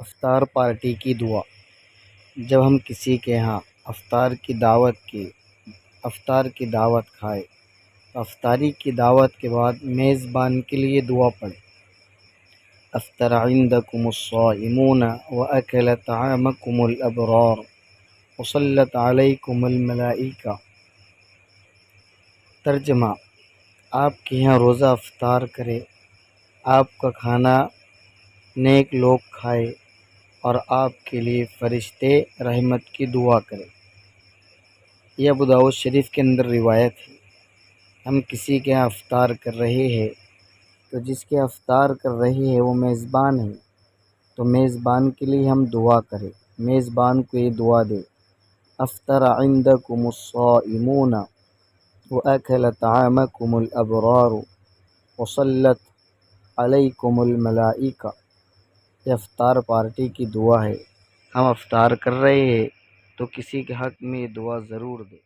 افطار پارٹی کی دعا۔ جب ہم کسی کے ہاں افطار کی دعوت کھائے تو افطاری کی دعوت کے بعد میزبان کے لیے دعا پڑھیں۔ افطر عندکم الصائمون واکل طعامکم الابرار وصلت علیکم الملائکہ۔ ترجمہ: آپ کے یہاں روزہ افطار کرے، آپ کا کھانا نیک لوگ کھائے اور آپ کے لیے فرشتے رحمت کی دعا کریں۔ یہ ابو داؤد شریف کے اندر روایت ہے۔ ہم کسی کے یہاں افطار کر رہے ہیں تو جس کے افطار کر رہے ہیں وہ میزبان ہے، تو میزبان کے لیے ہم دعا کریں، میزبان کو یہ دعا دے: افطر عندکم الصائمون واکل طعامکم الابرار وصلت علیکم الملائکہ۔ یہ افطار پارٹی کی دعا ہے۔ ہم افطار کر رہے ہیں تو کسی کے حق میں یہ دعا ضرور دیں۔